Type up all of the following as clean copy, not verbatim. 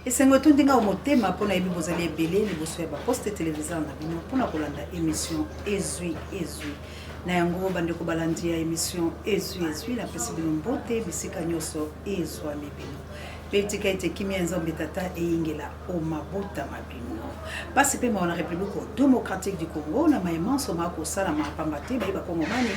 esengo tondinga omotema pona yebi bozali ebele liboso ya baposte téléviseur na bino pona kolanda émission ezwi na yango bandeko balandi ya émission ezwi na pesi bino mbote bisika nyonso ezwami bino petika ete kimia nzambe tata eyingela omabota mabino pasi pe maona république démocratique du Congo na maemanso mako sala mapamba te bayiba kongomani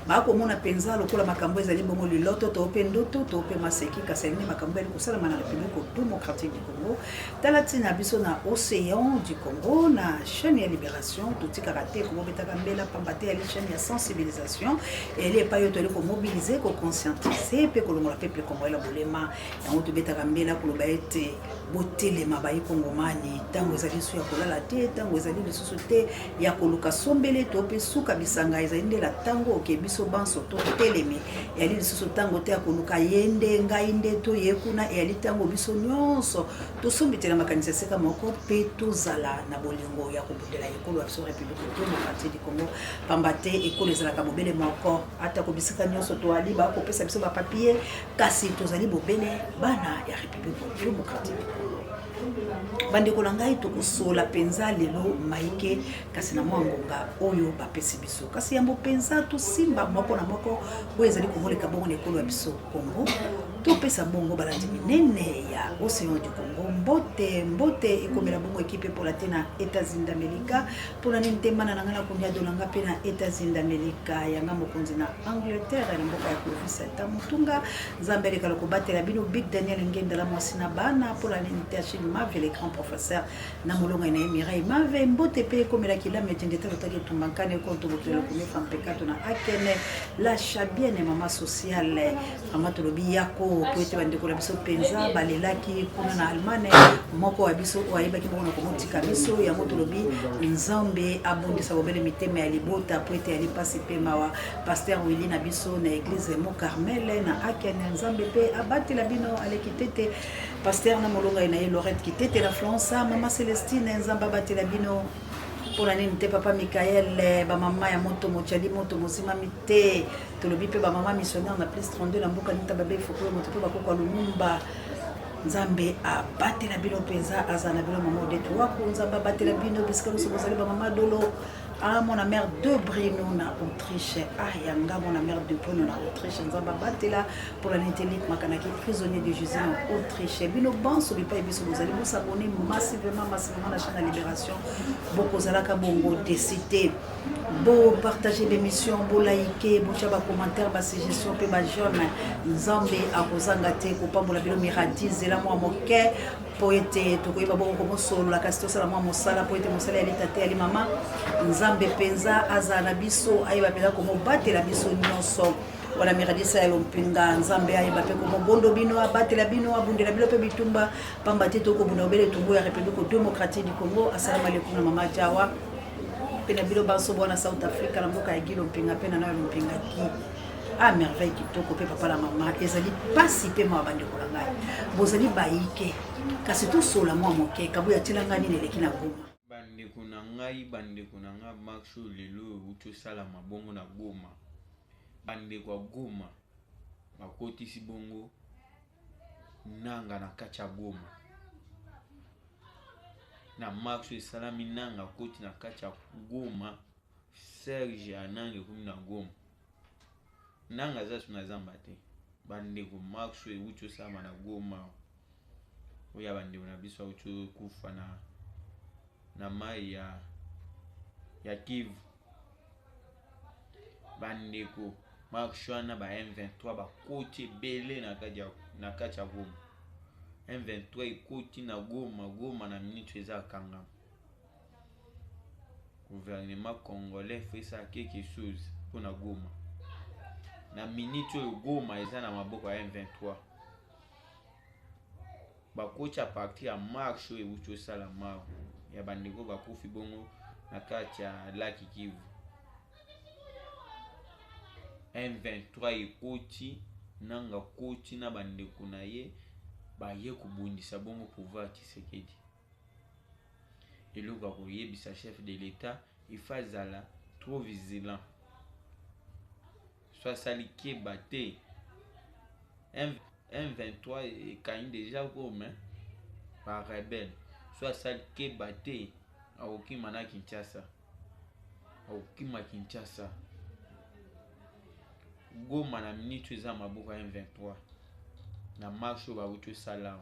bakomona penza lokola makambo ezali bongo liloto to pe ndoto to pe maseki kasaline makambo eli kosala na république démocratique du Congo talatina biso na océan du Congo na chaîne ya libération totika raté ko betaka mbela pamba te ya chaîne ya sensibilisation elle est pas yo to ko mobiliser ko conscientiser pe ko longola peuple congolais la bolema yango to betaka mbela ko loba ete botelema bayi kongomani tango ezali su ya kolala te tango ezali lisusu te ya koluka sombele to pe suka bisanga ezali ndela tango ke biso banso to telemi yali lisusu tango te ya koluka yende ngai nde to yekuna yali tango biso nyonso to sombitela makanisa seka moko pe tozala na bolingo ya kobundela ekolo ya biso république démocratique du Congo pamba te ekolo ezalaka bobele moko ata ko bisika nyonso to ali ba kopesa biso ba papier kasi tozali bobele bana ya république démocratique bandeko na ngai tokosola penza lelo maike kasi na mwangonga oyo bapesi biso kasi yambo penza to simba moko na moko oyo ezali komoleka bongo na ekolo ya biso Congo topesa bongo balandi minene ya océan du Congo mbote ekomela bongo ekipe pour la tena États-Unis d'Amérique pour la ntemana na ngana kunya dolanga pe na États-Unis d'Amérique yanga mokonzi na Angleterre na mboka ya province ta mutunga zambele kala ko batela bino Big Daniel Ngenda la mwasina bana pour la ntation Mave les grands professeurs na molonga na Mireille Mave mbote pe komela kila metende ta totaki tumbakane konto botelo kumé fam pekato na akene la chabienne mama sociale mama tolobi yako poete bandeko la biso penza balelaki kuna na Allemagne moko wa biso wayebaki bongo ko motika biso ya moto lobi nzambe abondisa bobele mitema ya libota poete ali pasi pe mawa pasteur Willy na biso na église Mont Carmel na akene nzambe pe abatela bino alekitete pasteur na molonga na Lorette kitete la France mama Célestine nzamba batela bino pour la ninte papa Michael ba mama ya moto mochali moto mosima mite tolobi pe ba mama missionnaire na plus 32 na mboka nita babe foko moto pe bakoko lumumba nzambe abatela bino penza azana bino mama detu wako nzamba batela bino bisika luso bozali ba mama dolo mon mère de Brino na Autriche yanga mon mère de Brino na Autriche nzamba batela pour la nitélite makanaki prisonnier de Jésus en Autriche bino banso bipa biso bozali bo s'abonner massivement la chaîne Libération boko zalaka bongo décider bo partager l'émission bo liker bo chaba commentaire ba suggestion pe ba jeune nzambe akozanga te ko pambola bino miradi zela mwa moke poete tokoyeba bongo komo solo la kasi tosala mwa mosala poete mosala ya litate ya mama nzambe penza azana biso ayeba pela komo batela biso nyonso wala miradisa ya lompinga nzambe ayeba pe komo bondo bino abatela bino abundela bino pe bitumba pamba te toko buna obele tumbo ya république démocratique du Congo assalamu alaikum na mama Jawa pena bilo banso bona South Africa na mboka ya gilo mpinga pena na lompinga ki merveille kitoko pe papa la mama ezali pasi pe ma bande ko ngai bozali baike kasi to sola mwa moke kabuya tilanga nini leki na Goma bande kuna nga maxo lelo uto sala mabongo na Goma bande kwa Goma bakoti si bongo nanga na kacha Goma na maxo salami nanga koti na kacha Goma Serge anange kumi na Goma nanga za suna zamba te bande ko maxo uto sama na Goma oya bande na biso uto kufa na mai ya Kivu bandeko marchwana ba M23 ba koti belé na kacha Goma M23 ikoti na Goma na minute eza kanga gouvernement congolais fait ça quelque chose pour na Goma na minute Goma eza na maboko ya M23 ba koti a partir ya marche e ucho salama ya bandeko ba kofi bongo na kacha Laki Kivu M23 ikoti nanga koti na bandeko na ye baye kubundisa bongo pouvoir Tshisekedi eloka koyebisa chef de l'état ifazala trop vigilant soit salike bate M23 est quand déjà comme par rebelle soit sali keba te akokima na Kinshasa akokima Kinshasa Goma na minute eza maboko ya M23 na marche oyo bauti osala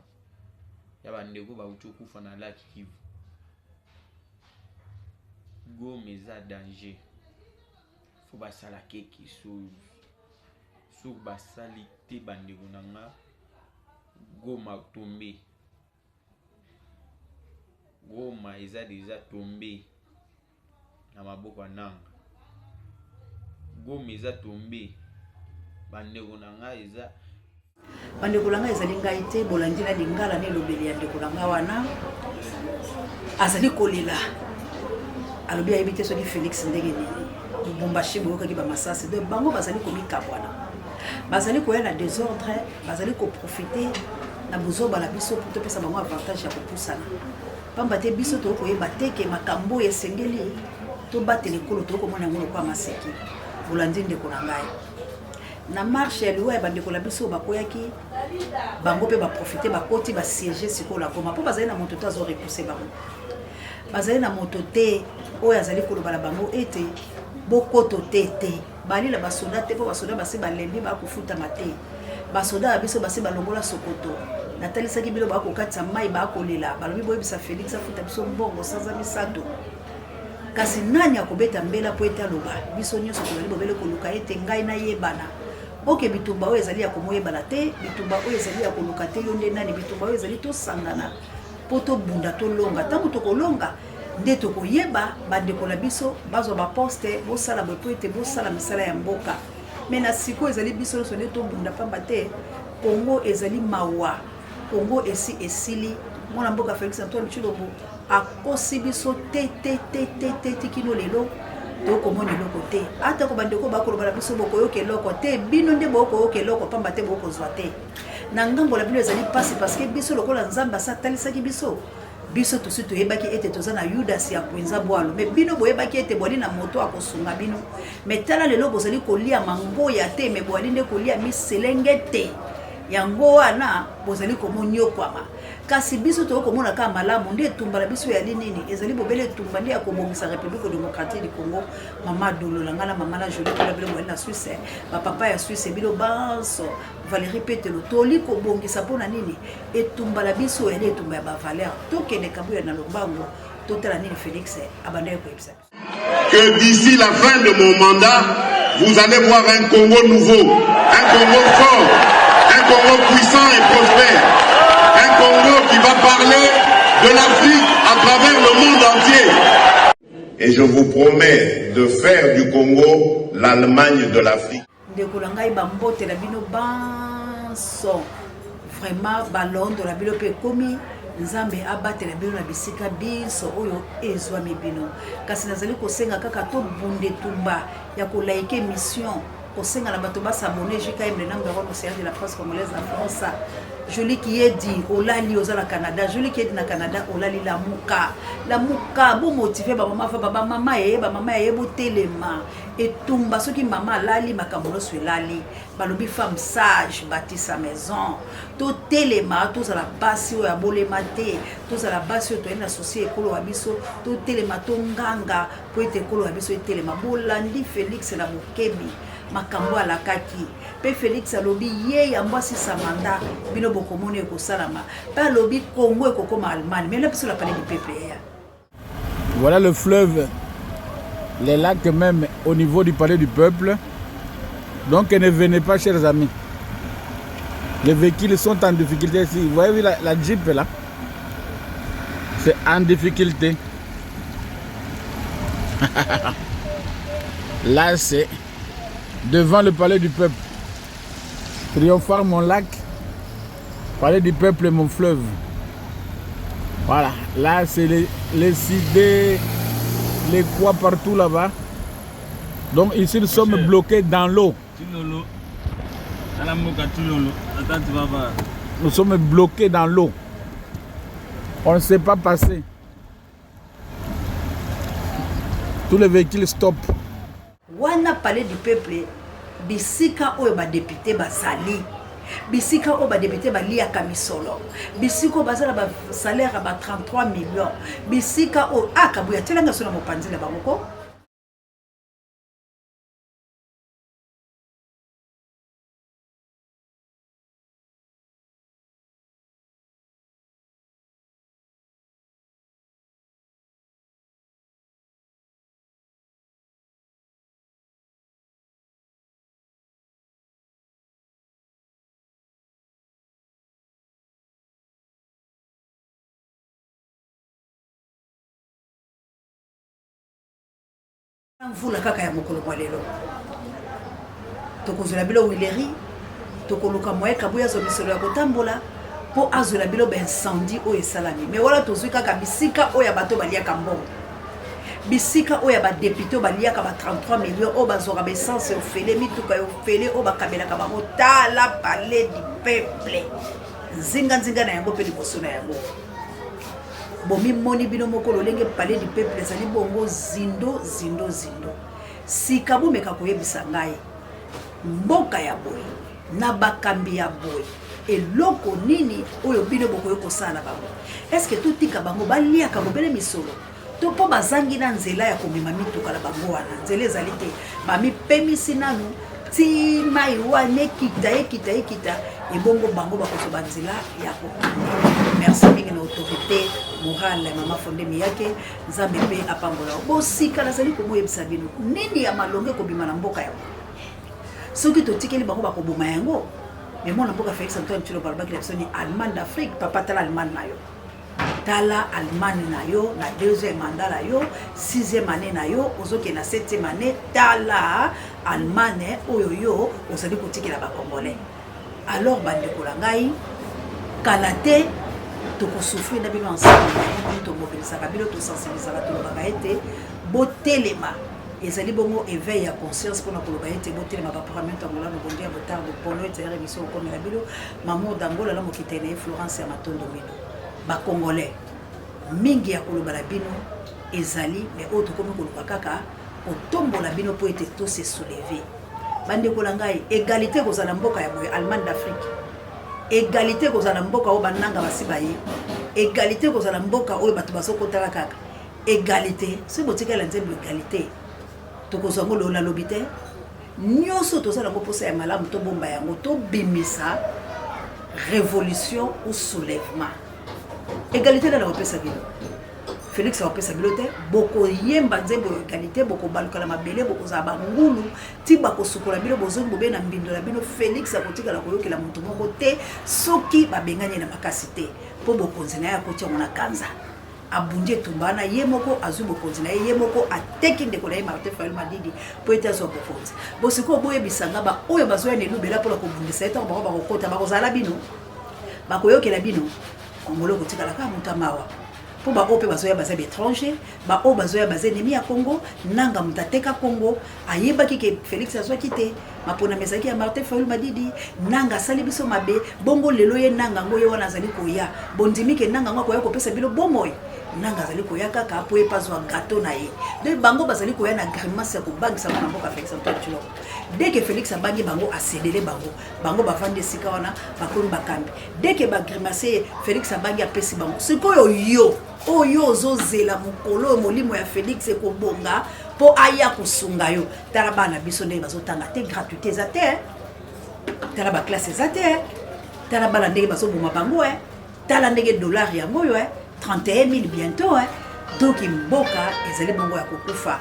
ya bandeko bauti okufa na laki Kivu. Goma eza danger fo basala quelque chose soki basali te bandeko na nga Goma tombe. Goma eza deja tombe na maboko ya nanga. Goma eza tombe bandeko na nga eza bandeko na nga ezali ngai te bolandi na lingala na elobeli ya ndeko na nga wana azali kolela alobi ayebi te soki Félix ndenge nini Lubumbashi boyokaki bamasasi donc bango bazali komikabwana bazali koya na désordre bazali koprofite na bozoba na biso po topesa bango avantage ya kopusana pamba te biso tokoyeba te ke makambo esengeli tobatela ekolo tokomona yango lokwa maseki bolandi ndeko na ngai na marche ya liwa ya bandeko na biso bakoyaki bango mpe baprofite bakoti basiége sikoyo na Goma mpo bazali na moto te azorepousse bango bazali na moto te oyo azali koloba na bango ete bokoto te balela basoda te mpo basoda basi balembi bakofutama te basoda ya biso basi balongola sokoto natalisaki bino bakokatisa mai bakolela balobi boyebisa Félix afuta biso mbongo sanza misato kasi nani akobeta mbela po ete aloba biso nyonso tozali bobele koluka ete ngai nayebana oke bitumba oyo ezali ya komoyebana te bitumba oyo ezali ya koluka te yo nde nani bitumba oyo ezali tosangana po tobunda tolonga ntango tokolonga nde tokoyeba bandeko na biso bazwa baposte bosala boye po ete bosala misala ya mboka me na sikoyo ezali biso nyonso nde tobunda pamba te Kongo ezali mawa Kongo esi esili mwana mboka Félix Antoine Tshilombo akosi biso te kino lelo tokomona eloko te ata ko bandeko bakoloba na biso bokoyoka eloko te bino nde bokoyoka eloko pamba te bokozwa te na ngambo la bino ezali pasi parce que biso lokola Nzambe asatalisaki biso biso tosi toyebaki ete toza na Yudas ya kwenza bwalo me bino boyebaki ete bwali na moto akosunga bino me tala lelo bozali kolia mangoya te me bwali nde kolia miselenge te yango wana bozali komonyokwama kasi biso tokomona ka malamu nde etumba biso ya nini ezali bobele etumba nde ya kobongisa République démocratique du Congo mama Dolo la ngala mama la Jolie to la bele na Suisse ba papa ya Suisse bilo banso Valérie Petelo toli kobongisa pona nini etumba la biso ya etumba ya ba valeur tokende kabuya na lombango totala nini Félix abandaya ko ebisa que d'ici la fin de mon mandat vous allez voir un Congo nouveau, un Congo fort, un Congo puissant et prospère, un Congo qui va parler de l'Afrique à travers le monde entier. Et je vous promets de faire du Congo l'Allemagne de l'Afrique. Vraiment, ballon de la bilope komi Nzambe abatela bino na bisika biso oyo ezwami bino kasi nazali kosenga kaka to bunde tumba ya kolaike mission kosenga na bato basabone JKM le number 1 au de la presse congolaise en France Jolie qui est dit olali ozala Canada Jolie qui est dit na Canada olali la muka bo motiver ba mama fa ba mama ye bo telema et tumba soki mama lali makambo so lali balobi femme sage bâtit sa maison to telema to za la basi o ya bolema te to za la basi o to ena associé ekolo wa biso to telema to nganga po ete ekolo wa biso telema bolandi Félix na Bokebi makambo alakaki pe Félix alobi ye ya mwasi samanda bino bokomone ekosalama pa alobi Congo ekokoma Allemagne mais là biso la palais du peuple. Voilà le fleuve, les lacs même au niveau du palais du peuple. Donc ne venez pas chers amis. Les véhicules sont en difficulté ici. Vous voyez la Jeep là, c'est en difficulté. Là c'est devant le palais du peuple. Triomphar mon lac, palais du peuple mon fleuve. Voilà, là c'est les idées, les quoi partout là-bas. Donc ici nous sommes bloqués dans l'eau. Nous sommes bloqués dans l'eau. On ne sait pas passer. Tous les véhicules stoppent. Wana palais du peuple bisika oyo ba député basali bisika o ba député ba lia kamisolo bisika o bazala ba salaire ba 33 millions bisika o akabuya telanga sona mopanzila bangoko mvula kaka ya mokolo kwa lelo tokozela bilo wileri tokoluka moye kabuya zo misolo ya kotambola po azola bilo ba incendie o esalami mais wala tozwi kaka bisika o ya bato baliaka mbongo bisika o ya ba député baliaka ba 33 millions o bazora ba essence ofele mituka yo fele o bakabelaka bango tala palais du peuple nzinga na yango pe liboso na yango bomi moni bino mokolo lenge palais du peuple ezali bongo zindo sikabu meka koyebisa ngai mboka ya boye na bakambi ya boye eloko nini oyo bino bokoyo kosala bango est-ce que totika bango baliaka bobele misolo to po bazangi na nzela ya komema mituka na bango wana nzela ezali te bamipemisi nanu ti mai wane kita ebongo bango bakosoba nzela ya kokende merci mingi na autorité morale ya mama Fondé Miyake nzambe mpe apambola bosika nazali komoyebisa bino nini ya malonge kobima na mboka yango soki totikeli bango bakoboma yango mais mona mboka Félix Antoine Tshilombo alobaki na biso ni Allemagne d'Afrique papa tala Allemagne na yo tala Allemagne na yo na deuxième mandat na yo sixième année na yo ozoke na septième année tala Allemagne oyo yo ozali kotikela ba Congolais alors bandeko la ngai kala te tokosouffrir na bino ensemble to mobilisaka bino to sensibilisaka to lobaka ete botelema ezali bongo éveil ya conscience pour na koloba ete botelema ba paramètre ngola no bondia botar de pono ete émission comme la bilo maman dangola la mokitene Florence ya Matondo Mido ba Congolais mingi ya koloba la bino ezali mais autre comme koloba kaka otombola bino po ete to se soulever bandeko la ngai égalité kozala mboka ya boye Allemagne d'Afrique égalité kozala mboka o bananga basibaye égalité kozala mboka oyo bato basokotala kaka égalité si botikala nzembo égalité tokozango lo na lobité nyoso tozala ngo posa ya malamu to bomba yango to bimisa révolution ou soulèvement égalité na opesa bino Félix a opesa bino te boko yemba nzembo égalité boko balukala mabele boko za bangulu ti bako sukola bino bozongi bobe na mbindo la bino Félix akotika la koyokela mutu moko te soki babenganye na makasi te po bokonzi na ya kotia mona kanza abunje tumbana ye moko azu bokonzi na ye moko ateki ndeko na ye Martin Fayulu Madidi po ete azo bokonzi bosiko boye bisanga ba oyo bazoya ne lubela pola ko bundisa eta ba kokota ba kozala bino bakoyokela bino Congolais kotika la ka mutamawa pour ba ope bazoya baza étranger ba o bazoya baza ennemi ya Congo nanga mutateka Congo ayeba ki Félix azwa kité mapona mesaki ya Martin Fayulu Madidi nanga sali biso mabe bongo lelo ye nanga ngoye wana zali koya bondimike nanga ngwa koya kopesa bilo bomoy nanga zali koya kaka po epazwa gâteau na ye de bango bazali koya na grimace ya kobangisa na mboka Félix Antoine Tshilombo dès que Félix abangi bango acédélé bango bavandi sika wana bakoni bakambi dès que ba grimace Félix abangi apesi bango sikoyo yo oyo ozozela mokolo molimo ya Félix ekobonga po aya kusunga yo tala bana biso ndenge bazotanga te gratuité za te tala ba classe za te tala bana ndenge bazoboma bango tala ndenge dollar yango yo 31 000 bientôt donc mboka ezali bongo ya kokufa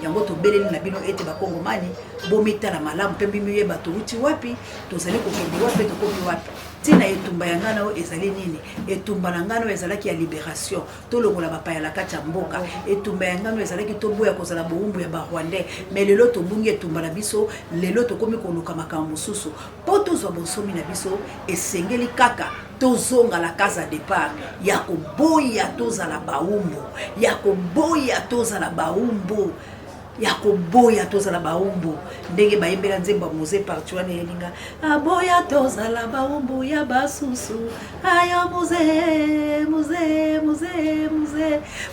yango tobeleli na bino ete bakongomani bomitala malamu mpe bimiye bato uti wapi tozali kokende wapi tokomi wapi tina etumba ya ngana o ezali nini etumba na ngana ezalaki ya libération tolongola bapaya la kati ya mboka etumba ya ngana ezalaki toboya kozala boumbu ya barwandais mais lelo tobungi etumba na biso lelo tokomi koluka makambo mosusu po tozwa bonsomi na biso esengeli kaka tozonga la casa départ ya koboya tozala baumbu ya koboya tozala baumbu yakoboya tozala baumbu ndenge bayembela nzembo moze parti wana elinga aboya tozala baumbu ya basusu aya moze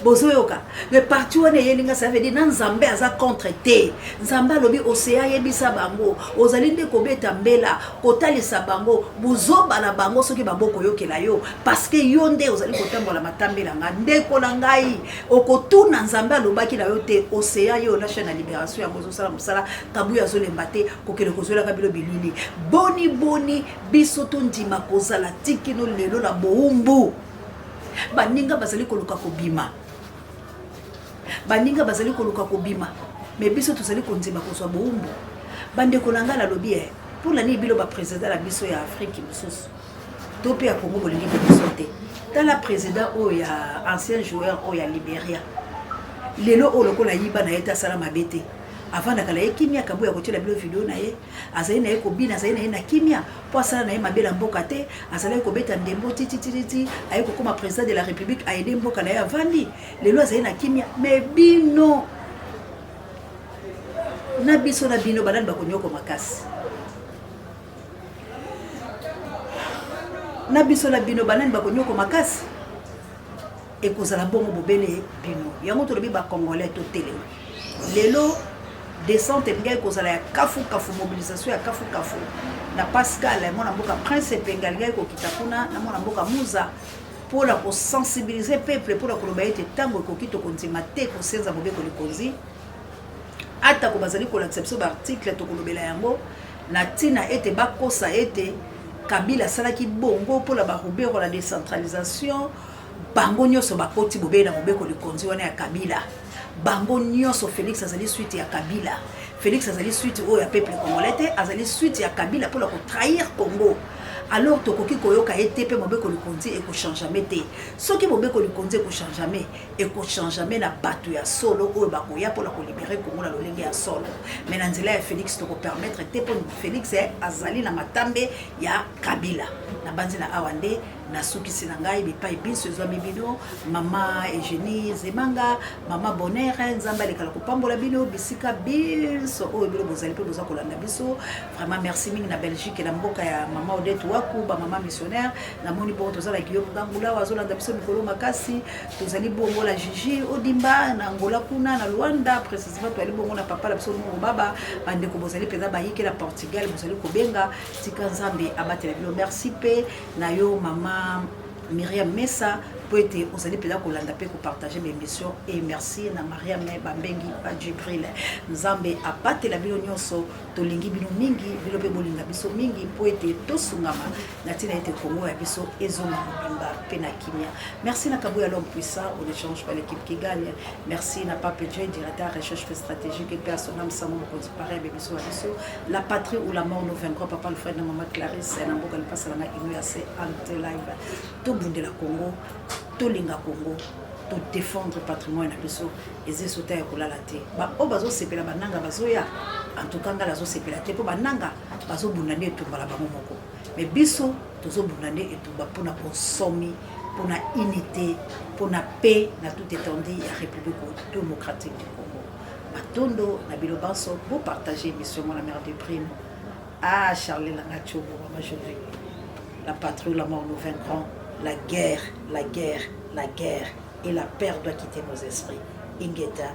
bozoyoka le parti wana yelinga ça veut dire na nzambe aza contre te nzambe alobi osea yebisa bango ozali nde kobeta mbela kotalisa bango bozobala bango soki baboko yokela yo parce que yo nde ozali kotambola matambela nga ndeko na ngai okotuna nzambe alobaki na yo te osea yo na chaîne ya libération yango ozosala mosala kabuya azolemba te kokende kozwelaka bilo bilili boni biso tondima kozala tikino lelo na boumbu baninga bazali koluka kobima mais biso tozali konzima kozwa boumbu bandeko na nga nalobi pour la bilo ba président la biso ya Afrique mosusu to pe ya Congo bolingi biso te tala président o ya ancien joueur o ya Libéria lelo o lokola yiba na eta sala mabete avant da kala kimia kabu ya kotela bilo video na ye azali na ye kobina azali na ye na kimia po asala na ye mabela mboka te azali ko beta ndembo titi aye ko koma président de la République a aidé mboka na ye avandi lelo azali na kimia mais bino na biso na bino banani bakonyoko makasi na biso na bino banani bakonyoko makasi ekozala bongo bobele bino yango tolobi ba congolais to telema lelo descente ngai kozala ya kafu mobilisation ya kafu na Pascal mona mboka prince pengal ngai ko kitakuna na mona mboka muza pour la sensibiliser peuple pour la koloba ete tango ko kito kontima te ko senza mobeko likonzi ata ko bazali ko l'acception ba article to kolobela yango na tina ete bakosa ete Kabila salaki bongo pour la barobero la décentralisation bango nyoso bakoti bobe na mobeko likonzi wana ya Kabila bango nyoso Félix azali suite ya Kabila Félix azali suite o ya peuple congolais azali suite ya Kabila pour la trahir Congo alors tokoki koyoka ete pe mobeko likonzi eko change jamais te soki mobeko likonzi eko change jamais eko change jamais na bato ya solo o ba koya pour la libérer Congo na lolenge ya solo mais na nzela ya Félix toko permettre te pour Félix azali na matambe ya Kabila na banzina awande na suki sinangai bipai biso ezwami bino mama Eugénie Zemanga mama Bonheur nzamba lekala kopambola bino bisika biso o bino bozali pe boza kolanda biso vraiment merci mingi na Belgique na mboka ya mama Odette Waku ba mama missionnaire na moni bo tozala kiyo ngangula wazolanda biso mikolo makasi tozali bongo la Gigi Odimba na Angola kuna na Luanda précisément to ali bongo na papa la biso mo baba bande ko bozali peza bayike la Portugal bozali kobenga tika nzambe abatela bino merci pe na yo mama Myriam Messa poete osali pela kolanda pe ko partager mes missions et merci na Mariam Bambengi ba Jibril nzambe apate la bino nyonso tolingi bino mingi bino pe bolinga biso mingi poete tosungama na tina ete Congo ya biso ezonga mobimba pe na kimia merci na Kabuya l'homme puissant on ne change pas l'équipe qui gagne merci na Pape J directeur recherche stratégique et personnel sans mon compte pareil biso à biso la patrie ou la mort nous vaincra papa le frère de maman Clarisse na mboka le passe na INUAC ante live to bunde la Congo tolinga Congo to défendre patrimoine na biso ezesota ya kolala te ba o bazo sepela bananga bazoya en tout cas ngala zo sepela te po bananga bazo bunande etumbala bango moko mais biso tozo bunande etumba pona konsomi pona unité pona paix na tout étendue ya République démocratique du Congo matondo na bilobanso pour partager mission la mère de prime à Charlie Langachobo majorité la patrie la mort nous vaincrons la guerre et la peur doit quitter nos esprits. Ingeta.